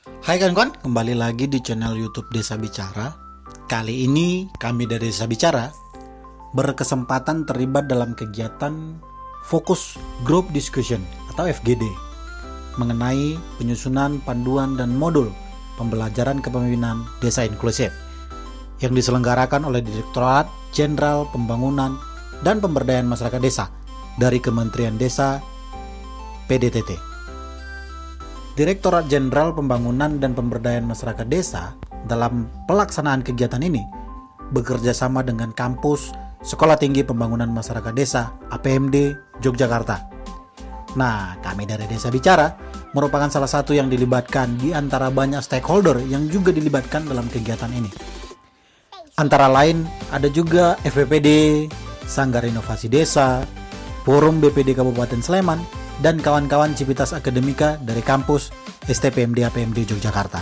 Hai kawan-kawan, kembali lagi di channel YouTube Desa Bicara. Kali ini kami dari Desa Bicara berkesempatan terlibat dalam kegiatan Focus Group Discussion atau FGD mengenai penyusunan panduan dan modul pembelajaran kepemimpinan desa inklusif yang diselenggarakan oleh Direktorat Jenderal Pembangunan dan Pemberdayaan Masyarakat Desa dari Kementerian Desa PDTT. Direktorat Jenderal Pembangunan dan Pemberdayaan Masyarakat Desa dalam pelaksanaan kegiatan ini bekerja sama dengan kampus Sekolah Tinggi Pembangunan Masyarakat Desa APMD Yogyakarta. Nah, kami dari Desa Bicara merupakan salah satu yang dilibatkan di antara banyak stakeholder yang juga dilibatkan dalam kegiatan ini. Antara lain ada juga FBPD, Sanggar Inovasi Desa, Forum BPD Kabupaten Sleman, dan kawan-kawan Civitas Akademika dari kampus STPMD APMD Yogyakarta.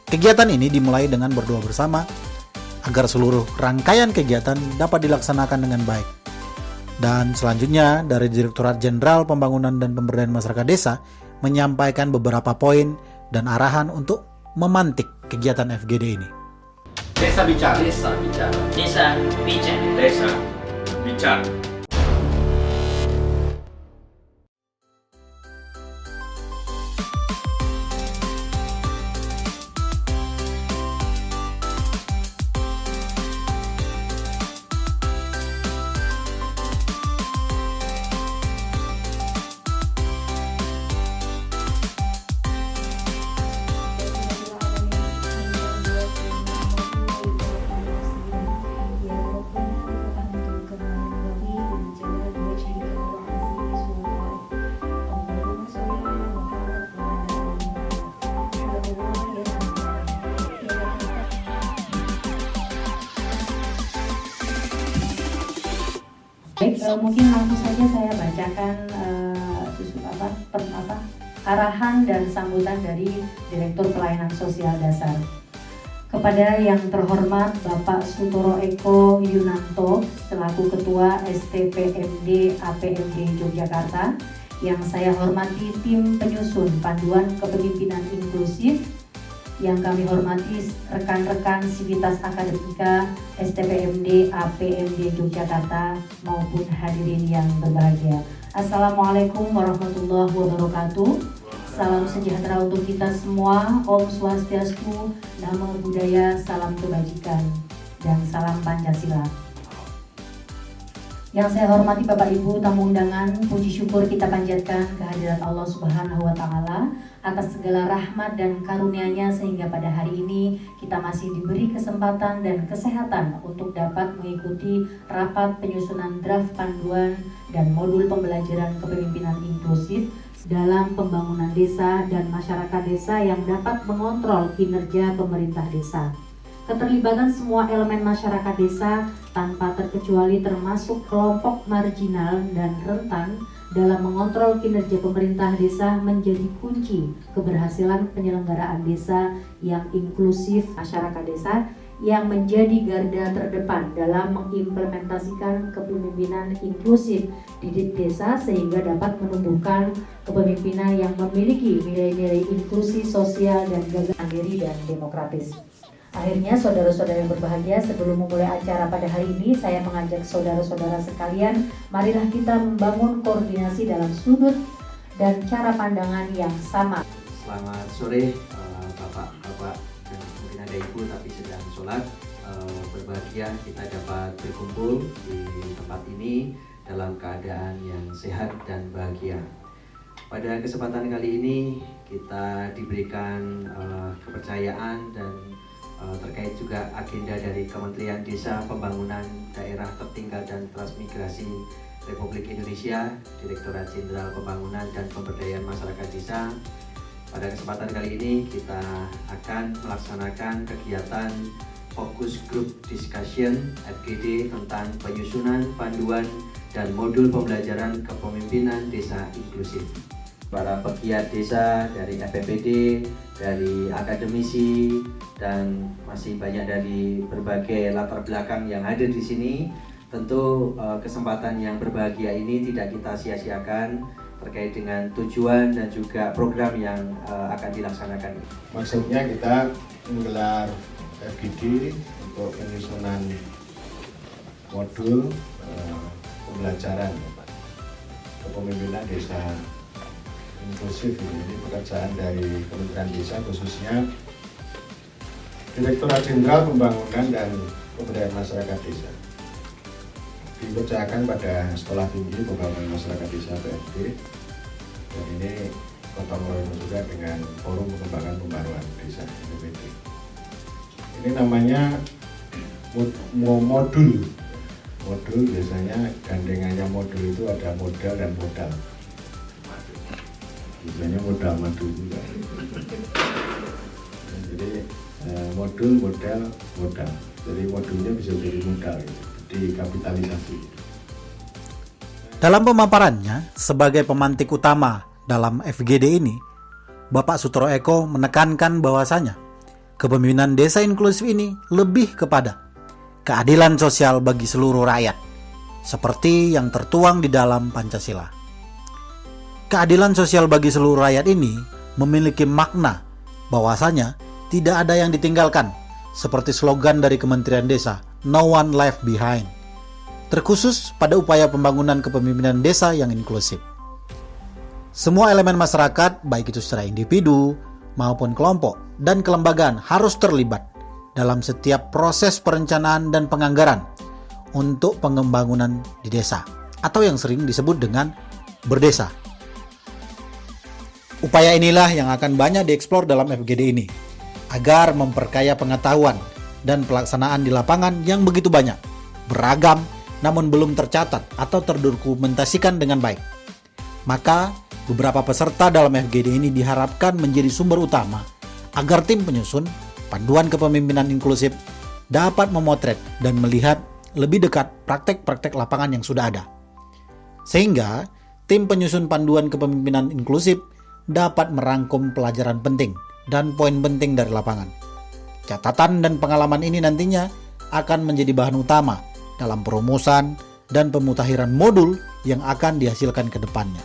Kegiatan ini dimulai dengan berdoa bersama agar seluruh rangkaian kegiatan dapat dilaksanakan dengan baik. Dan selanjutnya dari Direktorat Jenderal Pembangunan dan Pemberdayaan Masyarakat Desa menyampaikan beberapa poin dan arahan untuk memantik kegiatan FGD ini. Desa Bicara. Desa Bicara. Desa Bicara. Desa Bicara. Baik, mungkin langsung saja saya bacakan arahan dan sambutan dari Direktur Pelayanan Sosial Dasar. Kepada yang terhormat Bapak Sutoro Eko Yunanto selaku Ketua STPMD APMD Yogyakarta, yang saya hormati tim penyusun panduan kepemimpinan inklusif, yang kami hormati rekan-rekan Civitas Akademika STPMD APMD Yogyakarta maupun hadirin yang berbahagia. Assalamualaikum warahmatullahi wabarakatuh. Salam sejahtera untuk kita semua. Om Swastiastu, Namo Buddhaya, salam kebajikan, dan salam Pancasila. Yang saya hormati Bapak Ibu tamu undangan, puji syukur kita panjatkan kehadirat Allah Subhanahu wa Ta'ala atas segala rahmat dan karunia-Nya sehingga pada hari ini kita masih diberi kesempatan dan kesehatan untuk dapat mengikuti rapat penyusunan draft panduan dan modul pembelajaran kepemimpinan inklusif dalam pembangunan desa dan masyarakat desa yang dapat mengontrol kinerja pemerintah desa. Keterlibatan semua elemen masyarakat desa tanpa terkecuali termasuk kelompok marginal dan rentan dalam mengontrol kinerja pemerintah desa menjadi kunci keberhasilan penyelenggaraan desa yang inklusif. Masyarakat desa yang menjadi garda terdepan dalam mengimplementasikan kepemimpinan inklusif di desa sehingga dapat menumbuhkan kepemimpinan yang memiliki nilai-nilai inklusi sosial dan gagasan mandiri dan demokratis. Akhirnya saudara-saudara yang berbahagia, sebelum memulai acara pada hari ini, saya mengajak saudara-saudara sekalian, marilah kita membangun koordinasi dalam sudut dan cara pandangan yang sama. Selamat sore Bapak-Bapak dan mungkin ada Ibu tapi sedang sholat. Berbahagia kita dapat berkumpul di tempat ini dalam keadaan yang sehat dan bahagia. Pada kesempatan kali ini kita diberikan kepercayaan dan terkait juga agenda dari Kementerian Desa Pembangunan Daerah Tertinggal dan Transmigrasi Republik Indonesia, Direktorat Jenderal Pembangunan dan Pemberdayaan Masyarakat Desa. Pada kesempatan kali ini kita akan melaksanakan kegiatan Focus Group Discussion FGD tentang penyusunan panduan dan modul pembelajaran kepemimpinan desa inklusif. Para pegiat desa dari FPPD, dari akademisi, dan masih banyak dari berbagai latar belakang yang hadir di sini. Tentu kesempatan yang berbahagia ini tidak kita sia-siakan terkait dengan tujuan dan juga program yang akan dilaksanakan. Maksudnya kita menggelar FGD untuk penyusunan modul pembelajaran kepemimpinan desa inklusif. Ini pekerjaan dari Kementerian Desa, khususnya Direktorat Jenderal Pembangunan dan Pemberdayaan Masyarakat Desa. Dikerjakan pada Sekolah Tinggi Pembangunan Masyarakat Desa PMD, dan ini kolaborasi juga dengan Forum Pengembangan Pembaruan Desa (FPD). Ini namanya modul. Modul biasanya gandengannya modul itu ada modal dan modal. Biasanya modal madu juga. Jadi modul, modal, modal. Jadi modulnya bisa jadi modal, gitu. Dikapitalisasi. Dalam pemaparannya sebagai pemantik utama dalam FGD ini, Bapak Sutro Eko menekankan bahwasanya kepemimpinan desa inklusif ini lebih kepada keadilan sosial bagi seluruh rakyat, seperti yang tertuang di dalam Pancasila. Keadilan sosial bagi seluruh rakyat ini memiliki makna bahwasanya tidak ada yang ditinggalkan, seperti slogan dari Kementerian Desa, "No one left behind", terkhusus pada upaya pembangunan kepemimpinan desa yang inklusif. Semua elemen masyarakat, baik itu secara individu maupun kelompok dan kelembagaan, harus terlibat dalam setiap proses perencanaan dan penganggaran untuk pembangunan di desa, atau yang sering disebut dengan berdesa. Upaya inilah yang akan banyak dieksplor dalam FGD ini, agar memperkaya pengetahuan dan pelaksanaan di lapangan yang begitu banyak, beragam, namun belum tercatat atau terdokumentasikan dengan baik. Maka, beberapa peserta dalam FGD ini diharapkan menjadi sumber utama agar tim penyusun panduan kepemimpinan inklusif dapat memotret dan melihat lebih dekat praktek-praktek lapangan yang sudah ada. Sehingga, tim penyusun panduan kepemimpinan inklusif dapat merangkum pelajaran penting dan poin penting dari lapangan. Catatan dan pengalaman ini nantinya akan menjadi bahan utama dalam perumusan dan pemutakhiran modul yang akan dihasilkan ke depannya.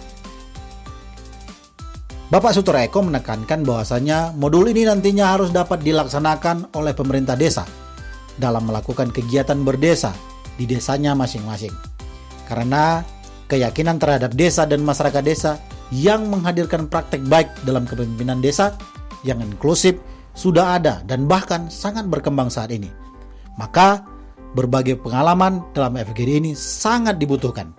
Bapak Sutro Eko menekankan bahwasanya modul ini nantinya harus dapat dilaksanakan oleh pemerintah desa dalam melakukan kegiatan berdesa di desanya masing-masing. Karena keyakinan terhadap desa dan masyarakat desa yang menghadirkan praktek baik dalam kepemimpinan desa yang inklusif sudah ada dan bahkan sangat berkembang saat ini. Maka berbagai pengalaman dalam FGD ini sangat dibutuhkan.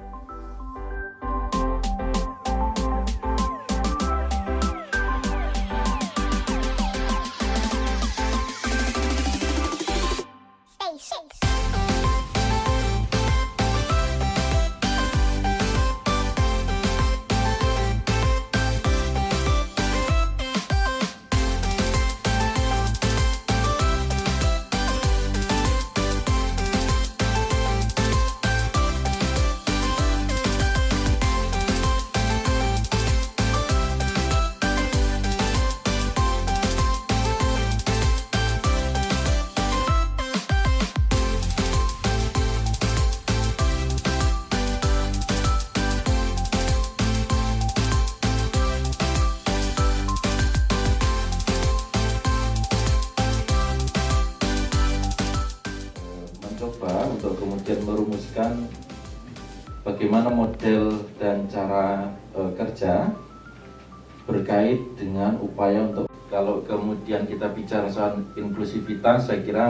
Untuk kemudian merumuskan bagaimana model dan cara kerja berkait dengan upaya untuk, kalau kemudian kita bicara soal inklusivitas, saya kira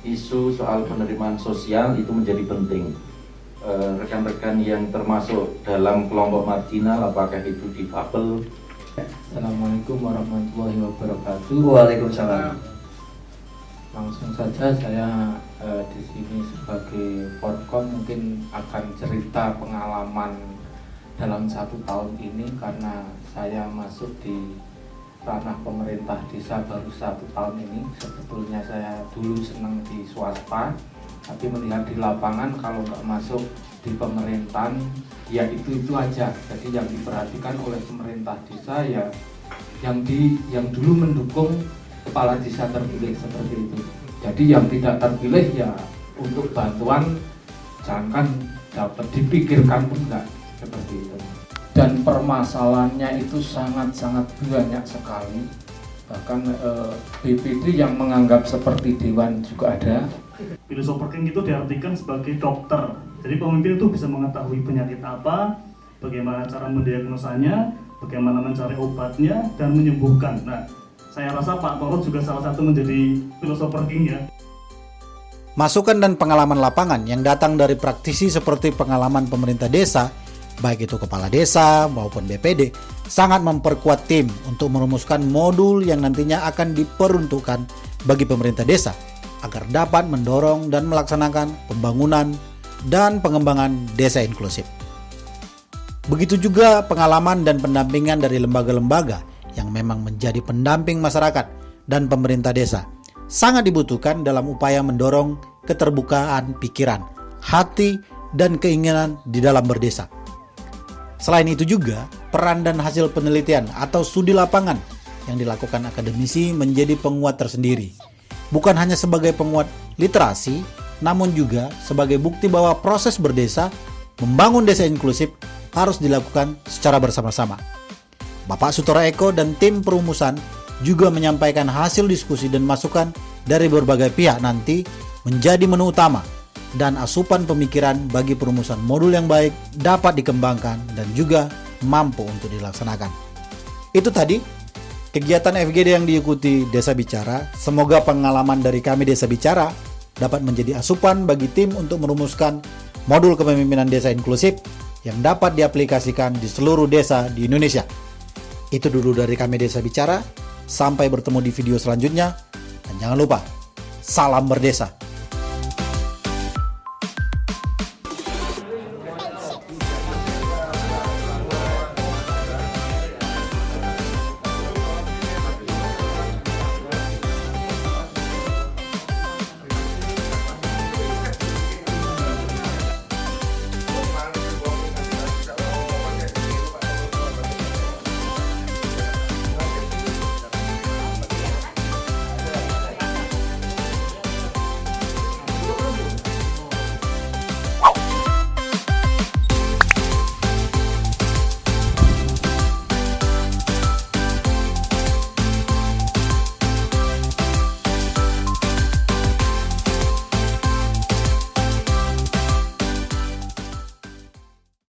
isu soal penerimaan sosial itu menjadi penting. Rekan-rekan yang termasuk dalam kelompok marginal, apakah itu difabel. Assalamualaikum warahmatullahi wabarakatuh. Waalaikumsalam. Langsung saja saya di sini sebagai Forkom mungkin akan cerita pengalaman dalam 1 tahun ini, karena saya masuk di ranah pemerintah desa baru 1 tahun ini. Sebetulnya saya dulu senang di swasta, tapi melihat di lapangan kalau nggak masuk di pemerintahan ya itu aja. Jadi yang diperhatikan oleh pemerintah desa ya yang dulu mendukung kepala desa terpilih seperti itu. Jadi yang tidak terpilih ya untuk bantuan jangan dapat dipikirkan pun enggak. seperti itu. Dan permasalahannya itu sangat-sangat banyak sekali. Bahkan BPD yang menganggap seperti dewan juga ada. Filosoferking itu diartikan sebagai dokter. Jadi pemimpin itu bisa mengetahui penyakit apa, bagaimana cara mendiagnosanya, bagaimana mencari obatnya, dan menyembuhkan. Nah, saya rasa Pak Toro juga salah satu menjadi filosoferking ya. Masukan dan pengalaman lapangan yang datang dari praktisi seperti pengalaman pemerintah desa, baik itu kepala desa maupun BPD, sangat memperkuat tim untuk merumuskan modul yang nantinya akan diperuntukkan bagi pemerintah desa agar dapat mendorong dan melaksanakan pembangunan dan pengembangan desa inklusif. Begitu juga pengalaman dan pendampingan dari lembaga-lembaga yang memang menjadi pendamping masyarakat dan pemerintah desa sangat dibutuhkan dalam upaya mendorong keterbukaan pikiran, hati, dan keinginan di dalam berdesa. Selain itu juga, peran dan hasil penelitian atau studi lapangan yang dilakukan akademisi menjadi penguat tersendiri. Bukan hanya sebagai penguat literasi, namun juga sebagai bukti bahwa proses berdesa, membangun desa inklusif harus dilakukan secara bersama-sama. Bapak Sutoro Eko dan tim perumusan juga menyampaikan hasil diskusi dan masukan dari berbagai pihak nanti menjadi menu utama dan asupan pemikiran bagi perumusan modul yang baik dapat dikembangkan dan juga mampu untuk dilaksanakan. Itu tadi kegiatan FGD yang diikuti Desa Bicara. Semoga pengalaman dari kami Desa Bicara dapat menjadi asupan bagi tim untuk merumuskan modul kepemimpinan desa inklusif yang dapat diaplikasikan di seluruh desa di Indonesia. Itu dulu dari kami Desa Bicara. Sampai bertemu di video selanjutnya. Dan jangan lupa, salam berdesa.